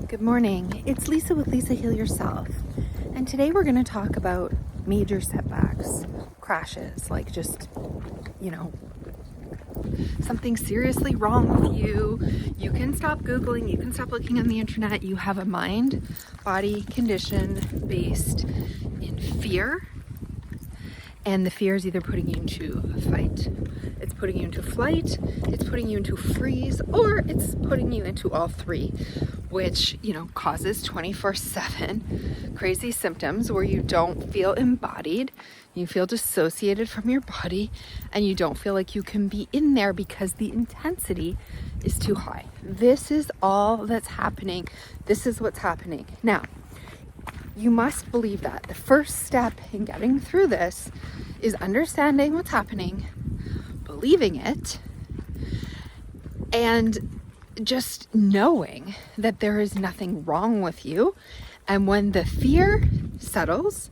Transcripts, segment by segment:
Good morning, it's Lisa with Lisahealyourself, and today we're going to talk about major setbacks, crashes, like just, something seriously wrong with you. You can stop Googling, you can stop looking on the internet. You have a mind-body condition based in fear, and the fear is either putting you into fight, it's putting you into flight, it's putting you into freeze, or it's putting you into all three, which, causes 24/7 crazy symptoms where you don't feel embodied, you feel dissociated from your body, and you don't feel like you can be in there because the intensity is too high. This is all that's happening. This is what's happening. Now, you must believe that. The first step in getting through this is understanding what's happening, believing it, and just knowing that there is nothing wrong with you. And when the fear settles,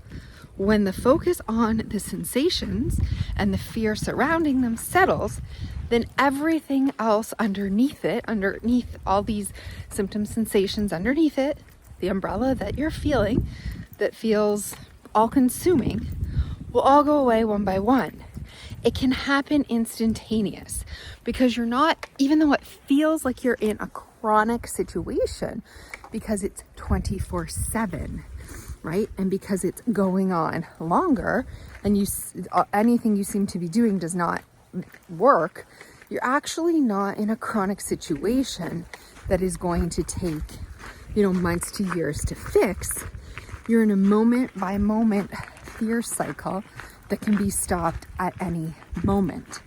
when the focus on the sensations and the fear surrounding them settles, then everything else underneath it, underneath all these symptom sensations underneath it, the umbrella that you're feeling that feels all-consuming, will all go away one by one. It can happen instantaneous because you're not, even though it feels like you're in a chronic situation, because it's 24/7, right? And because it's going on longer and anything you seem to be doing does not work, you're actually not in a chronic situation that is going to take, months to years to fix. You're in a moment by moment fear cycle that can be stopped at any moment.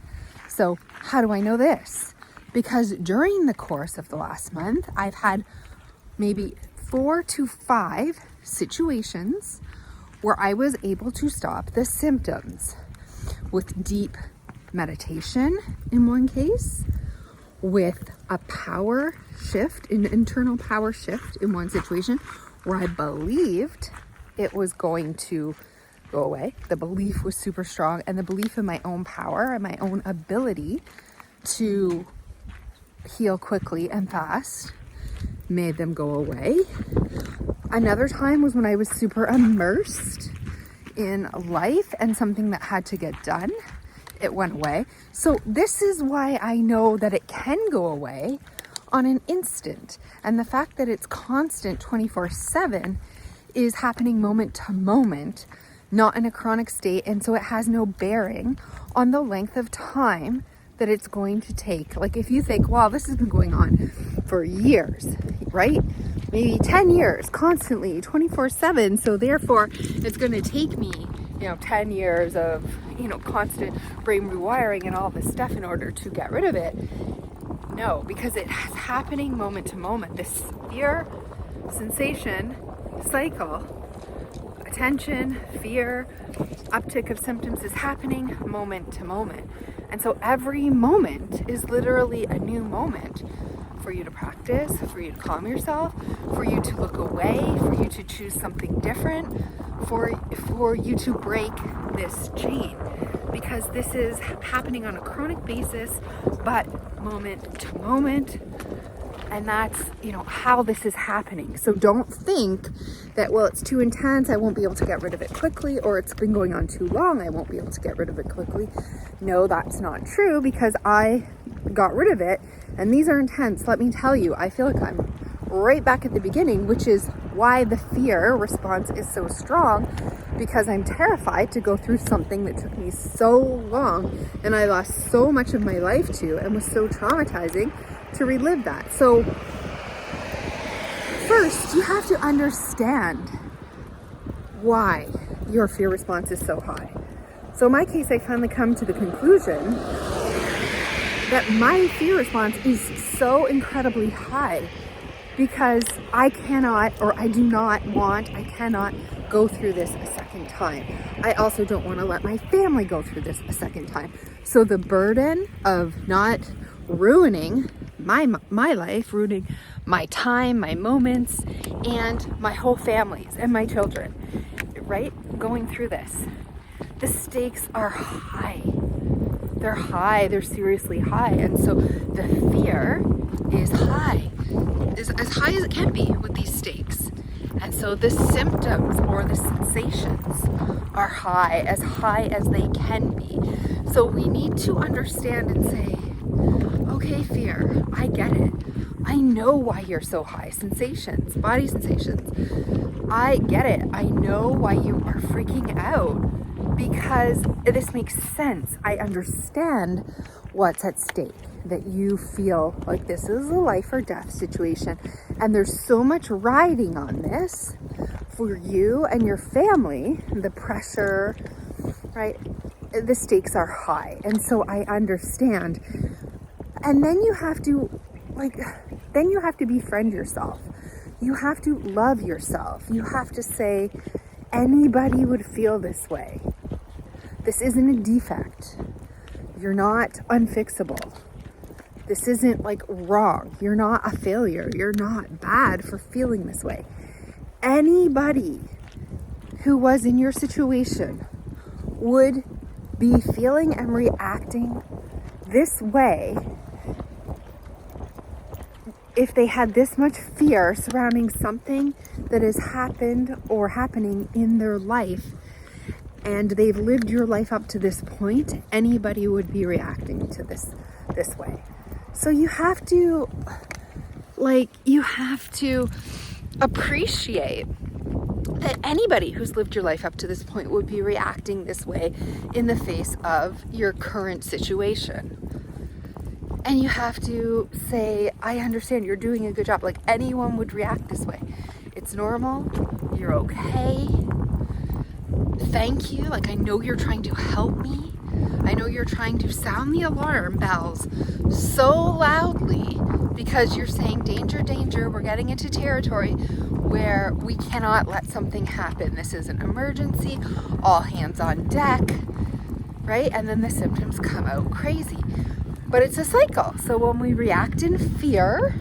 So how do I know this? Because during the course of the last month, I've had maybe 4 to 5 situations where I was able to stop the symptoms with deep meditation in one case, with a power shift, an internal power shift in one situation where I believed it was going to go away. The belief was super strong, and the belief in my own power and my own ability to heal quickly and fast made them go away. Another time was when I was super immersed in life and something that had to get done. It went away. So this is why I know that it can go away on an instant. And the fact that it's constant 24/7 is happening moment to moment, not in a chronic state. And so it has no bearing on the length of time that it's going to take. Like if you think, wow, this has been going on for years, right? Maybe 10 years, constantly, 24/7. So therefore it's going to take me 10 years of, constant brain rewiring and all this stuff in order to get rid of it. No, because it's happening moment to moment. This fear, sensation, cycle, attention, fear, uptick of symptoms is happening moment to moment. And so every moment is literally a new moment for you to practice, for you to calm yourself, for you to look away, for you to choose something different, for you to break this chain, because this is happening on a chronic basis, but moment to moment. And that's, how this is happening. So don't think that, well, it's too intense, I won't be able to get rid of it quickly, or it's been going on too long, I won't be able to get rid of it quickly. No, that's not true, because I got rid of it, and these are intense. Let me tell you, I feel like I'm right back at the beginning, which is why the fear response is so strong, because I'm terrified to go through something that took me so long and I lost so much of my life to, and was so traumatizing to relive that. So first, you have to understand why your fear response is so high. So in my case, I finally come to the conclusion that my fear response is so incredibly high because I cannot go through this a second time. I also don't want to let my family go through this a second time. So the burden of not ruining my life, ruining my time, my moments, and my whole families and my children, right? Going through this. The stakes are high. They're high, they're seriously high. And so the fear is high. is as high as it can be with these stakes. And so the symptoms or the sensations are high as they can be. So we need to understand and say, okay, fear, I get it. I know why you're so high. Sensations, body sensations. I get it. I know why you are freaking out, because this makes sense. I understand what's at stake, that you feel like this is a life or death situation, and there's so much riding on this for you and your family. The pressure, right? The stakes are high, and so I understand. And then you have to befriend yourself. You have to love yourself. You have to say, anybody would feel this way. This isn't a defect. You're not unfixable. This isn't like wrong. You're not a failure. You're not bad for feeling this way. Anybody who was in your situation would be feeling and reacting this way if they had this much fear surrounding something that has happened or happening in their life, and they've lived your life up to this point. Anybody would be reacting to this way. So you have to appreciate that anybody who's lived your life up to this point would be reacting this way in the face of your current situation. And you have to say, I understand, you're doing a good job. Like, anyone would react this way. It's normal. You're okay. Thank you. Like, I know you're trying to help me. I know you're trying to sound the alarm bells so loudly, because you're saying, danger, danger. We're getting into territory where we cannot let something happen. This is an emergency. All hands on deck, right? And then the symptoms come out crazy. But it's a cycle. So when we react in fear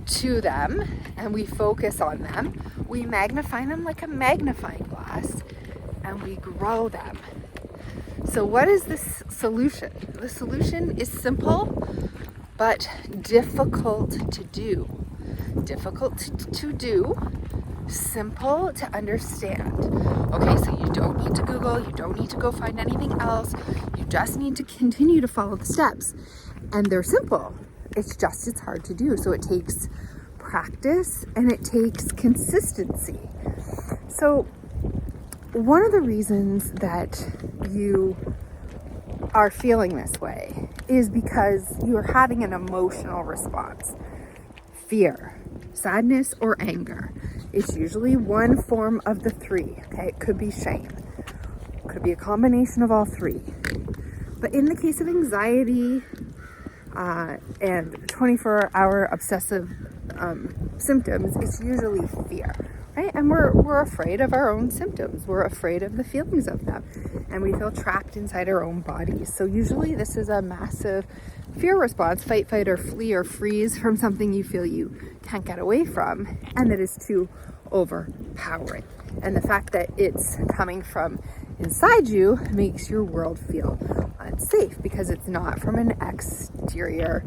to them and we focus on them, we magnify them like a magnifying glass, and we grow them. So what is this solution? The solution is simple, but difficult to do. Difficult to do, simple to understand. Okay, so you don't need to Google, you don't need to go find anything else. You just need to continue to follow the steps. And they're simple. It's hard to do. So it takes practice and it takes consistency. So one of the reasons that you are feeling this way is because you are having an emotional response. Fear, sadness, or anger. It's usually one form of the three. Okay, it could be shame. It could be a combination of all three. But in the case of anxiety and 24-hour obsessive symptoms, it's usually fear, right? And we're afraid of our own symptoms. We're afraid of the feelings of them, and we feel trapped inside our own bodies. So usually this is a massive fear response: fight, flight, or flee, or freeze from something you feel you can't get away from, and that is too overpowering. And the fact that it's coming from inside you makes your world feel unsafe, because it's not from an exterior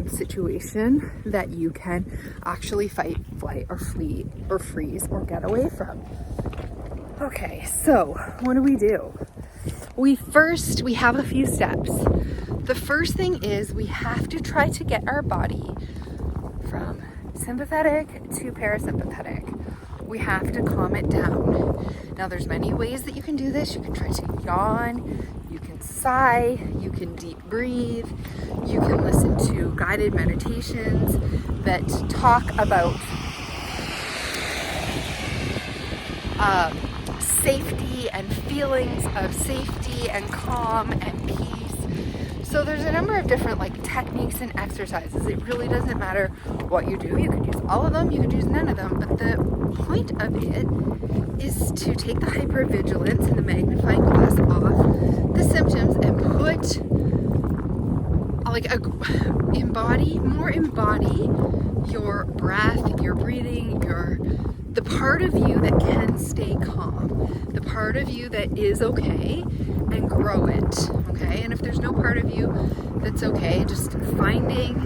situation that you can actually fight, flight, or flee, or freeze, or get away from. Okay, so what do? We have a few steps. The first thing is we have to try to get our body from sympathetic to parasympathetic. We have to calm it down. Now, there's many ways that you can do this. You can try to yawn, you can sigh, you can deep breathe, you can listen to guided meditations that talk about safety and feelings of safety and calm and peace. So there's a number of different techniques and exercises. It really doesn't matter what you do. You could use all of them, you could use none of them, but the point of it is to take the hypervigilance and the magnifying glass off the symptoms and put embody your breath, your breathing, the part of you that can stay calm, the part of you that is okay, and grow it, okay? And if there's no part of you that's okay, just finding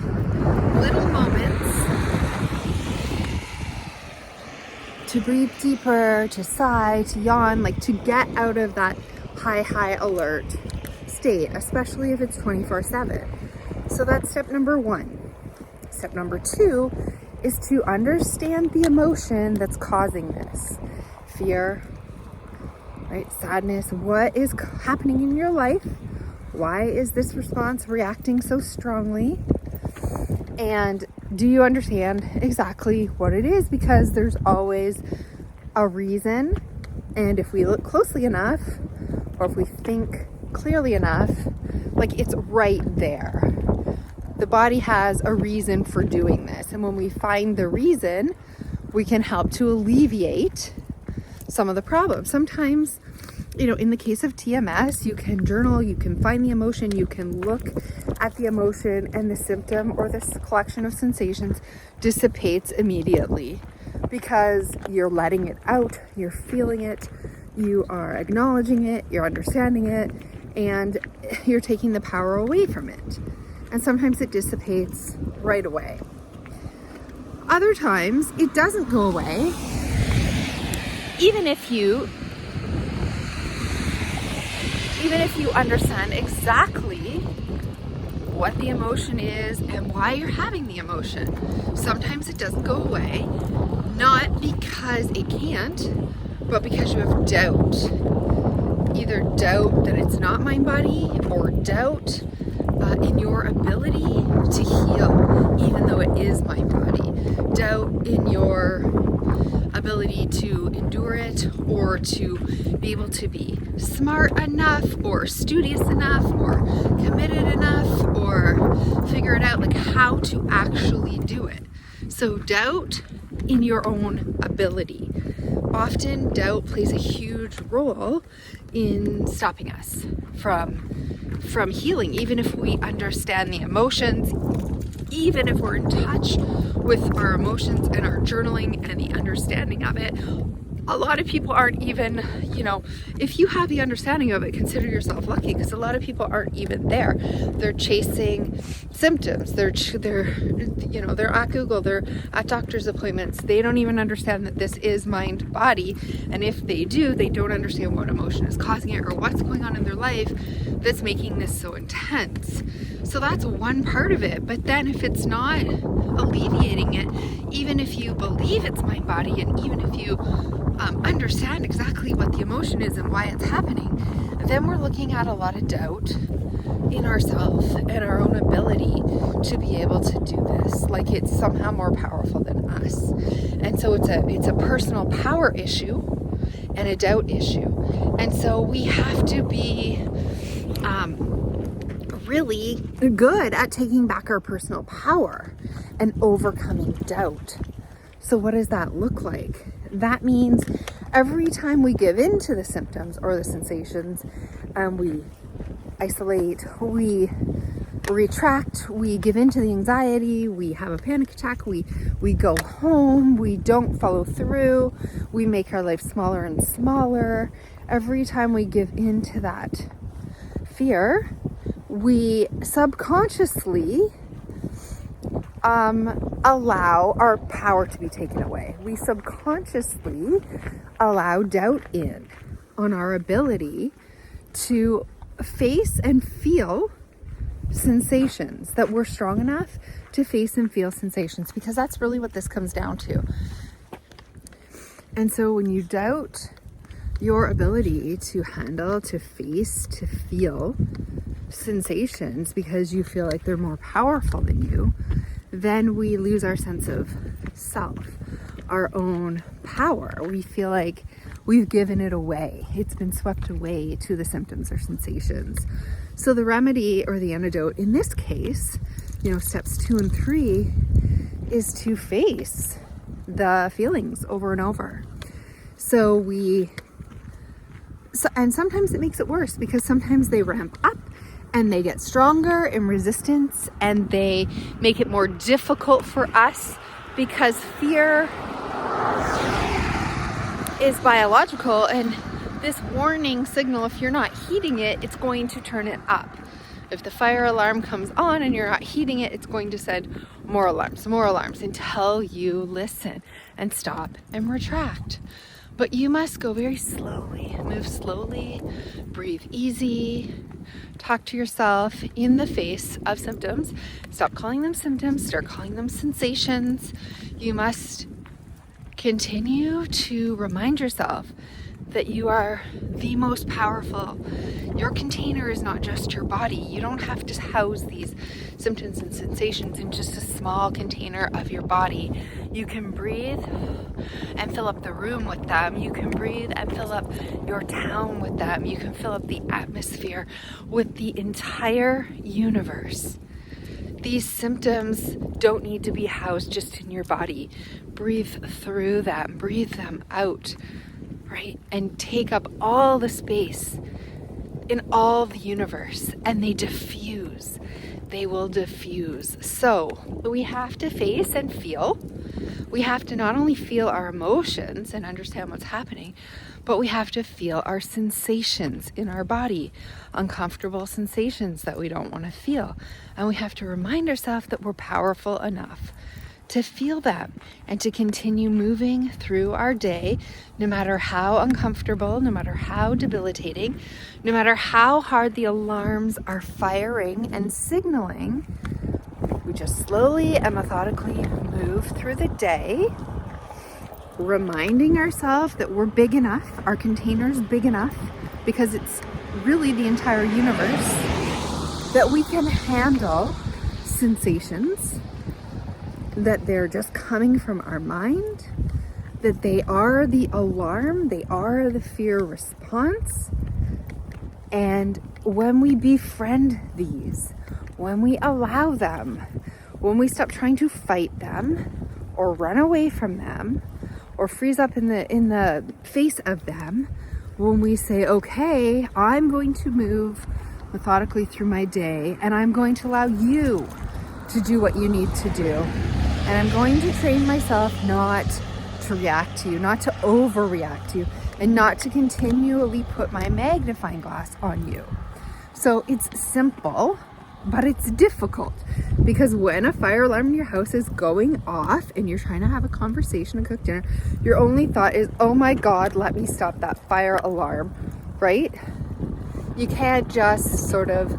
little moments to breathe deeper, to sigh, to yawn, like to get out of that high alert state, especially if it's 24/7. So that's step number 1. Step number 2 is to understand the emotion that's causing this. Fear, right? Sadness. What is happening in your life? Why is this response reacting so strongly? And do you understand exactly what it is? Because there's always a reason. And if we look closely enough, or if we think clearly enough, like it's right there. The body has a reason for doing this. And when we find the reason, we can help to alleviate some of the problems. Sometimes, in the case of TMS, you can journal, you can find the emotion, you can look at the emotion, and the symptom or this collection of sensations dissipates immediately because you're letting it out, you're feeling it, you are acknowledging it, you're understanding it, and you're taking the power away from it. And sometimes it dissipates right away. Other times it doesn't go away, even if you understand exactly what the emotion is and why you're having the emotion. Sometimes it doesn't go away, not because it can't, but because you have doubt. Either doubt that it's not mind-body, or doubt in your ability to heal, even though it is mind-body. Doubt in your ability to endure it, or to be able to be smart enough, or studious enough, or committed enough, or figure it out, like how to actually do it. So doubt in your own ability. Often doubt plays a huge role in stopping us from healing, even if we understand the emotions, even if we're in touch with our emotions and our journaling and the understanding of it. A lot of people aren't even, if you have the understanding of it, consider yourself lucky, because a lot of people aren't even there. They're chasing symptoms. They're at Google, they're at doctor's appointments. They don't even understand that this is mind body. And if they do, they don't understand what emotion is causing it or what's going on in their life that's making this so intense. So that's one part of it. But then if it's not alleviating it, even if you believe it's mind body, and even if you understand exactly what the emotion is and why it's happening, then we're looking at a lot of doubt in ourselves and our own ability to be able to do this. Like it's somehow more powerful than us. And so it's a personal power issue and a doubt issue. And so we have to be really good at taking back our personal power and overcoming doubt. So what does that look like? That means every time we give in to the symptoms or the sensations, we isolate, we retract, we give in to the anxiety, we have a panic attack, we go home, we don't follow through, we make our life smaller and smaller. Every time we give in to that fear, we subconsciously allow our power to be taken away. We subconsciously allow doubt in on our ability to face and feel sensations, that we're strong enough to face and feel sensations, because that's really what this comes down to. And so when you doubt your ability to handle, to face, to feel sensations because you feel like they're more powerful than you, then we lose our sense of self, our own power. We feel like we've given it away. It's been swept away to the symptoms or sensations. So the remedy or the antidote in this case, steps 2 and 3, is to face the feelings over and over. And sometimes it makes it worse, because sometimes they ramp up and they get stronger in resistance, and they make it more difficult for us, because fear is biological, and this warning signal, if you're not heeding it, it's going to turn it up. If the fire alarm comes on and you're not heeding it, it's going to send more alarms until you listen and stop and retract. But you must go very slowly, move slowly, breathe easy, talk to yourself in the face of symptoms. Stop calling them symptoms, start calling them sensations. You must continue to remind yourself that you are the most powerful. Your container is not just your body. You don't have to house these symptoms and sensations in just a small container of your body. You can breathe and fill up the room with them. You can breathe and fill up your town with them. You can fill up the atmosphere with the entire universe. These symptoms don't need to be housed just in your body. Breathe through them, breathe them out, right? And take up all the space in all the universe, and they diffuse. They will diffuse. So we have to face and feel. We have to not only feel our emotions and understand what's happening, but we have to feel our sensations in our body, uncomfortable sensations that we don't want to feel. And we have to remind ourselves that we're powerful enough to feel them and to continue moving through our day, no matter how uncomfortable, no matter how debilitating, no matter how hard the alarms are firing and signaling. We just slowly and methodically move through the day, reminding ourselves that we're big enough, our container's big enough, because it's really the entire universe, that we can handle sensations, that they're just coming from our mind, that they are the alarm, they are the fear response. And when we befriend these, when we allow them, when we stop trying to fight them or run away from them or freeze up in the face of them, when we say, okay, I'm going to move methodically through my day and I'm going to allow you to do what you need to do. And I'm going to train myself not to react to you, not to overreact to you, and not to continually put my magnifying glass on you. So it's simple, but it's difficult, because when a fire alarm in your house is going off and you're trying to have a conversation and cook dinner, your only thought is, oh my God, let me stop that fire alarm, right? You can't just sort of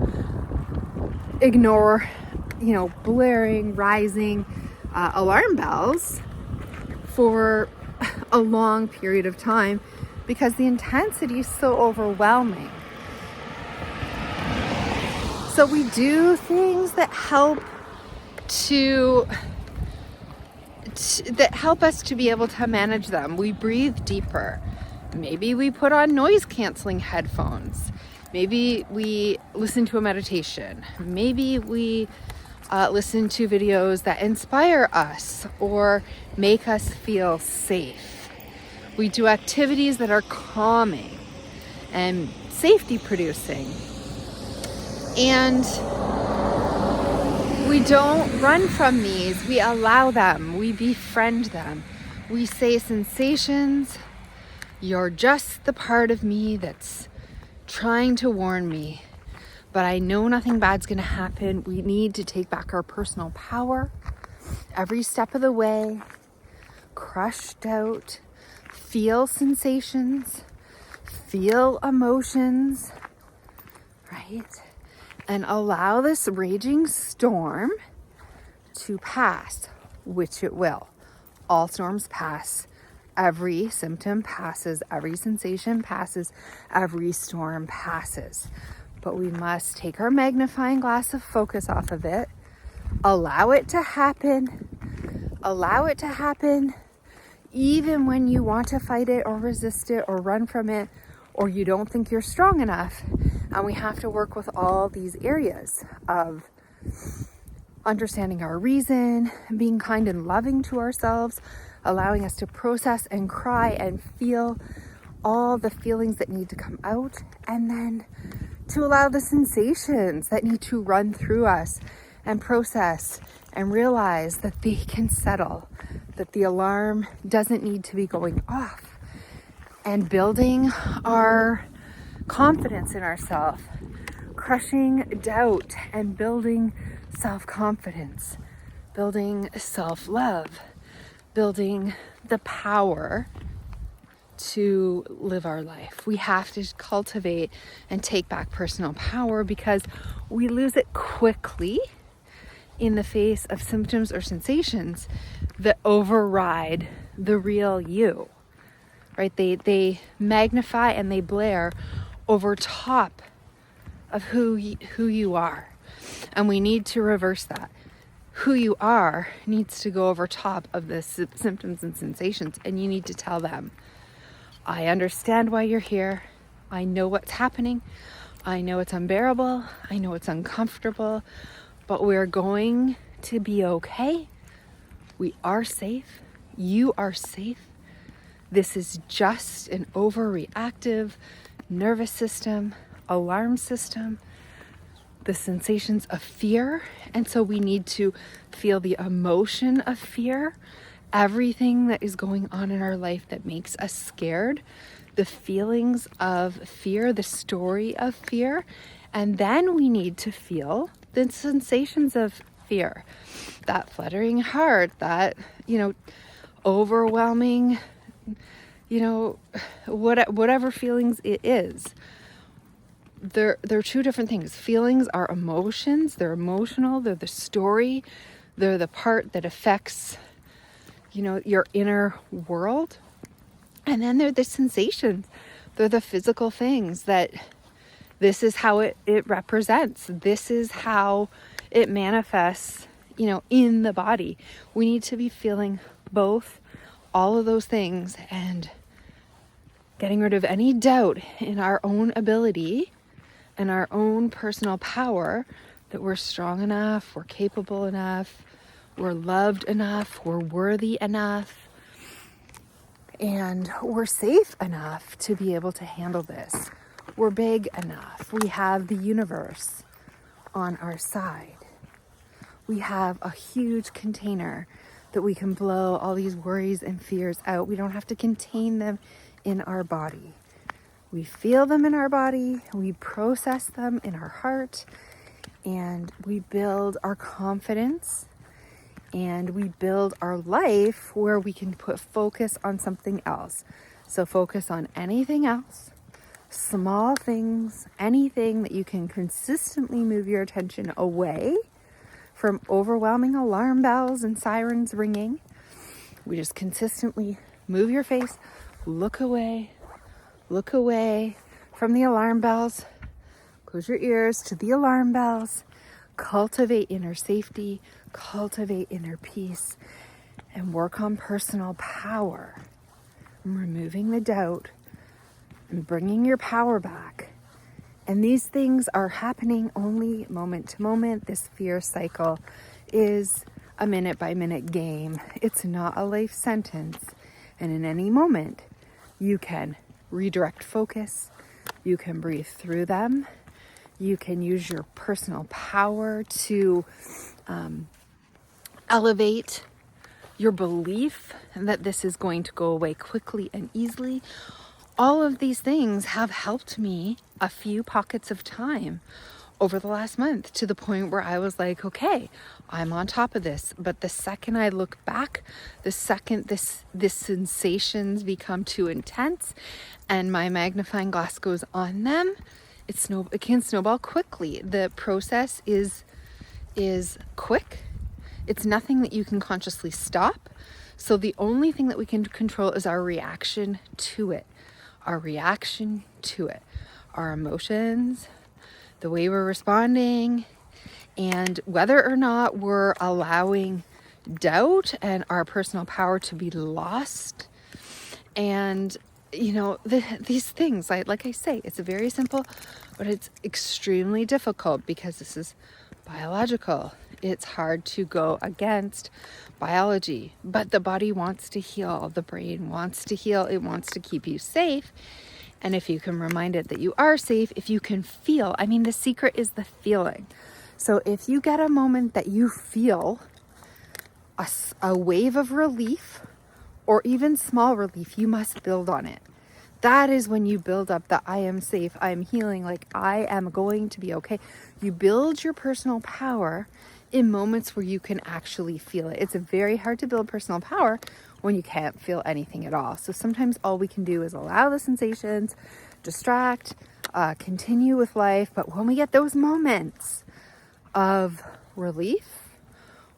ignore, blaring, rising alarm bells for a long period of time, because the intensity is so overwhelming. So we do things that help us to be able to manage them. We breathe deeper. Maybe we put on noise canceling headphones. Maybe we listen to a meditation. Maybe we listen to videos that inspire us or make us feel safe. We do activities that are calming and safety producing. And we don't run from these. We allow them. We befriend them. We say, sensations, you're just the part of me that's trying to warn me, but I know nothing bad's going to happen. We need to take back our personal power every step of the way. Crush doubt, feel sensations, feel emotions, right? And allow this raging storm to pass, which it will. All storms pass. Every symptom passes. Every sensation passes. Every storm passes. But we must take our magnifying glass of focus off of it. Allow it to happen. Allow it to happen even when you want to fight it or resist it or run from it, or you don't think you're strong enough. And we have to work with all these areas of understanding our reason, being kind and loving to ourselves, allowing us to process and cry and feel all the feelings that need to come out, and then to allow the sensations that need to run through us and process and realize that they can settle, that the alarm doesn't need to be going off, and building our confidence in ourselves, crushing doubt and building self-confidence, building self-love, building the power to live our life. We have to cultivate and take back personal power because we lose it quickly in the face of symptoms or sensations that override the real you, right? They magnify and they blare over top of who you are. And we need to reverse that. Who you are needs to go over top of the symptoms and sensations, and you need to tell them, I understand why you're here. I know what's happening. I know it's unbearable. I know it's uncomfortable, but we're going to be okay. We are safe. You are safe. This is just an overreactive nervous system, alarm system, the sensations of fear. And so we need to feel the emotion of fear, everything that is going on in our life that makes us scared, the feelings of fear, the story of fear. And then we need to feel the sensations of fear, that fluttering heart, that, overwhelming, whatever feelings it is. They're two different things. Feelings are emotions. They're emotional. They're the story. They're the part that affects, your inner world. And then they're the sensations. They're the physical things that this is how it represents. This is how it manifests, in the body. We need to be feeling both, all of those things, and getting rid of any doubt in our own ability and our own personal power that we're strong enough, we're capable enough, we're loved enough, we're worthy enough, and we're safe enough to be able to handle this. We're big enough. We have the universe on our side. We have a huge container that we can blow all these worries and fears out. We don't have to contain them in our body. We feel them in our body, we process them in our heart, and we build our confidence, and we build our life where we can put focus on something else. So focus on anything else, small things, anything that you can consistently move your attention away from overwhelming alarm bells and sirens ringing. We just consistently move your face, look away from the alarm bells, close your ears to the alarm bells, cultivate inner safety, cultivate inner peace, and work on personal power, and removing the doubt and bringing your power back. And these things are happening only moment to moment. This fear cycle is a minute by minute game. It's not a life sentence. And in any moment, you can redirect focus. You can breathe through them. You can use your personal power to elevate your belief that this is going to go away quickly and easily. All of these things have helped me a few pockets of time over the last month, to the point where I was like, okay, I'm on top of this. But the second I look back, the second this sensations become too intense and my magnifying glass goes on them, it can snowball quickly. The process is quick. It's nothing that you can consciously stop. So the only thing that we can control is our reaction to it. Our reaction to it. Our emotions, the way we're responding, and whether or not we're allowing doubt and our personal power to be lost. And these things, like I say, it's very simple, but it's extremely difficult because this is biological. It's hard to go against biology, but the body wants to heal. The brain wants to heal. It wants to keep you safe. And if you can remind it that you are safe, if you can feel, the secret is the feeling. So if you get a moment that you feel a wave of relief, or even small relief, you must build on it. That is when you build up the I am safe, I am healing, like I am going to be okay. You build your personal power in moments where you can actually feel it. It's very hard to build personal power when you can't feel anything at all. So sometimes all we can do is allow the sensations, distract, continue with life. But when we get those moments of relief,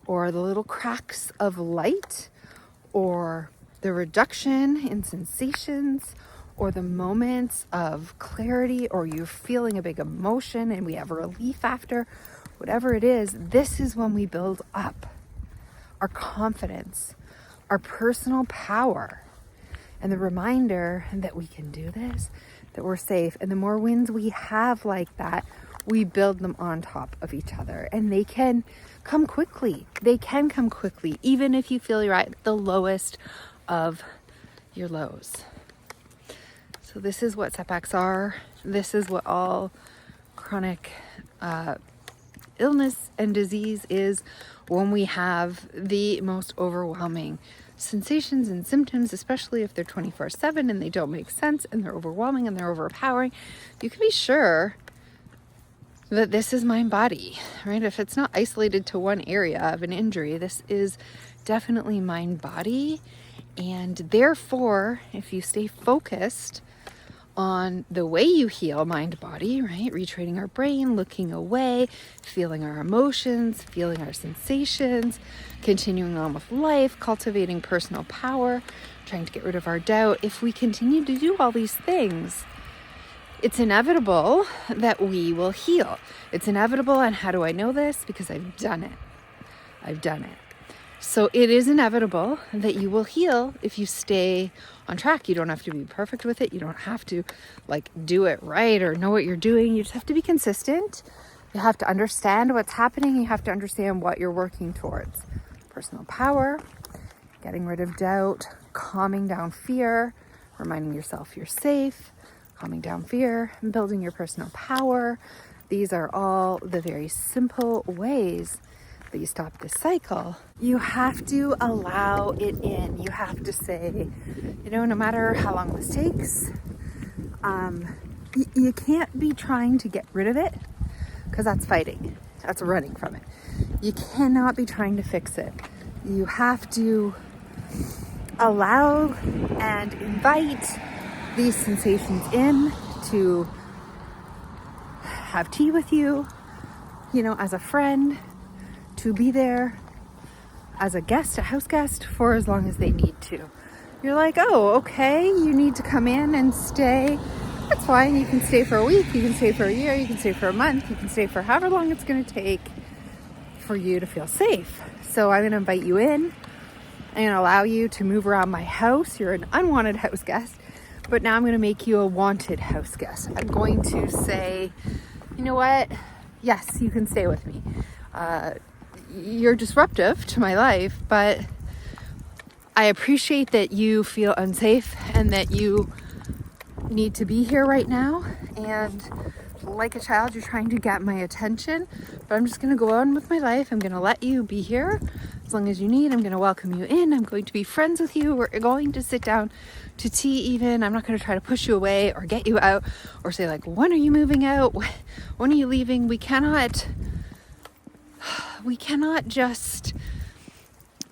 or the little cracks of light, or the reduction in sensations, or the moments of clarity, or you're feeling a big emotion and we have relief after, whatever it is, this is when we build up our confidence, our personal power, and the reminder that we can do this, that we're safe. And the more wins we have like that, we build them on top of each other, and they can come quickly. They can come quickly, even if you feel you're at the lowest of your lows. So this is what setbacks are. This is what all chronic illness and disease is, when we have the most overwhelming sensations and symptoms, especially if they're 24/7 and they don't make sense and they're overwhelming and they're overpowering. You can be sure that this is mind body, right? If it's not isolated to one area of an injury, this is definitely mind body. And therefore, if you stay focused on the way you heal mind body, right? Retraining our brain, looking away, feeling our emotions, feeling our sensations, continuing on with life, cultivating personal power, trying to get rid of our doubt. If we continue to do all these things, it's inevitable that we will heal. It's inevitable. And how do I know this? Because I've done it. I've done it. So it is inevitable that you will heal if you stay on track. You don't have to be perfect with it. You don't have to do it right or know what you're doing. You just have to be consistent. You have to understand what's happening. You have to understand what you're working towards. Personal power, getting rid of doubt, calming down fear, reminding yourself you're safe, calming down fear, and building your personal power. These are all the very simple ways that you stop this cycle. You have to allow it in. You have to say, no matter how long this takes, you can't be trying to get rid of it, because that's fighting. That's running from it. You cannot be trying to fix it. You have to allow and invite these sensations in, to have tea with you, as a friend, to be there as a guest, a house guest, for as long as they need to. You're like, oh, okay, you need to come in and stay. That's fine. You can stay for a week, you can stay for a year, you can stay for a month, you can stay for however long it's going to take for you to feel safe. So I'm going to invite you in. I'm going to allow you to move around my house. You're an unwanted house guest, but now I'm going to make you a wanted house guest. I'm going to say, you know what? Yes, you can stay with me. You're disruptive to my life, but I appreciate that you feel unsafe and that you need to be here right now. And like a child, you're trying to get my attention, but I'm just going to go on with my life. I'm going to let you be here as long as you need. I'm going to welcome you in. I'm going to be friends with you. We're going to sit down to tea even. I'm not going to try to push you away or get you out or say when are you moving out? When are you leaving? We cannot just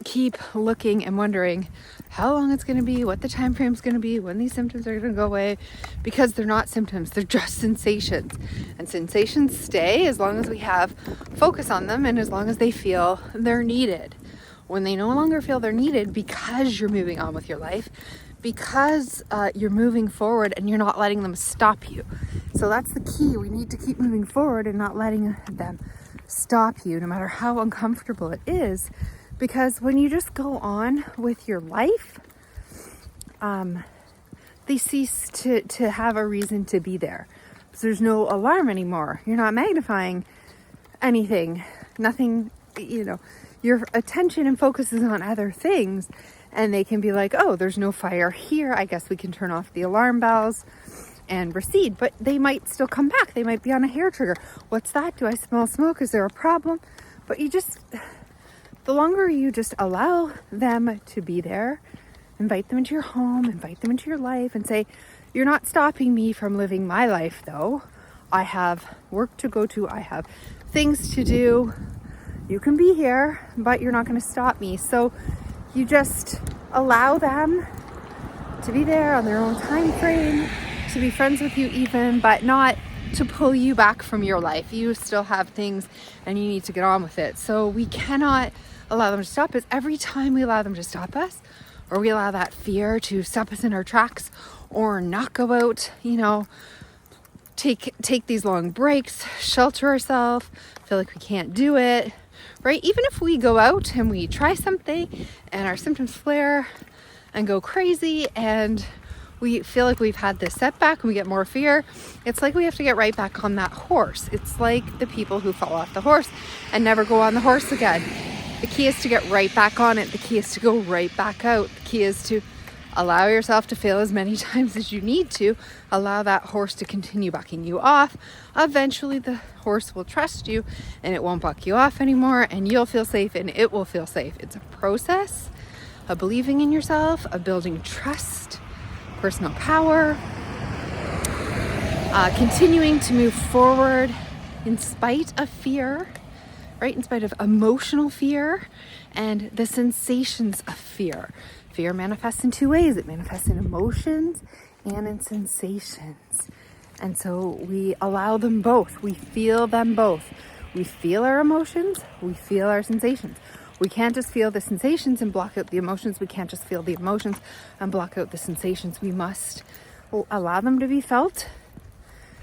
keep looking and wondering how long it's going to be, what the time frame is going to be, when these symptoms are going to go away, because they're not symptoms, they're just sensations. And sensations stay as long as we have focus on them and as long as they feel they're needed. When they no longer feel they're needed, because you're moving on with your life, because you're moving forward and you're not letting them stop you. So that's the key. We need to keep moving forward and not letting them stop you, no matter how uncomfortable it is. Because when you just go on with your life, they cease to have a reason to be there. So there's no alarm anymore. You're not magnifying anything. Nothing, your attention and focus is on other things. And they can be like, oh, there's no fire here. I guess we can turn off the alarm bells and recede. But they might still come back. They might be on a hair trigger. What's that? Do I smell smoke? Is there a problem? But the longer you just allow them to be there invite them into your home, invite them into your life, and say, you're not stopping me from living my life though. I have work to go to, I have things to do. You can be here, but you're not going to stop me. So you just allow them to be there on their own time frame, to be friends with you even, but not to pull you back from your life. You still have things and you need to get on with it. So we cannot allow them to stop us. Every time we allow them to stop us, or we allow that fear to stop us in our tracks, or not go out, take these long breaks, shelter ourselves, feel like we can't do it, right? Even if we go out and we try something and our symptoms flare and go crazy and we feel like we've had this setback and we get more fear, it's like we have to get right back on that horse. It's like the people who fall off the horse and never go on the horse again. The key is to get right back on it. The key is to go right back out. The key is to allow yourself to fail as many times as you need to. Allow that horse to continue bucking you off. Eventually the horse will trust you and it won't buck you off anymore, and you'll feel safe and it will feel safe. It's a process of believing in yourself, of building trust, personal power, continuing to move forward in spite of fear, right? In spite of emotional fear and the sensations of fear. Fear manifests in two ways. It manifests in emotions and in sensations. And so we allow them both. We feel them both. We feel our emotions. We feel our sensations. We can't just feel the sensations and block out the emotions. We can't just feel the emotions and block out the sensations. We must allow them to be felt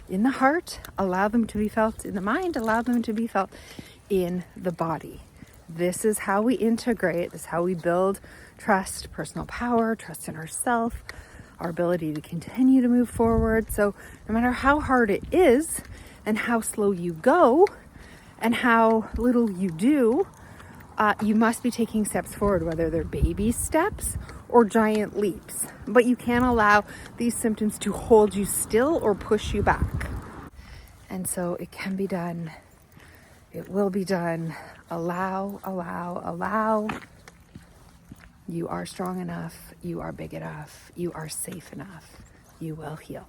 in the heart, allow them to be felt in the mind, allow them to be felt in the body. This is how we integrate. This is how we build trust, personal power, trust in ourselves, our ability to continue to move forward. So no matter how hard it is and how slow you go and how little you do, you must be taking steps forward, whether they're baby steps or giant leaps. But you can't allow these symptoms to hold you still or push you back. And so it can be done. It will be done. Allow, allow, allow. You are strong enough. You are big enough. You are safe enough. You will heal.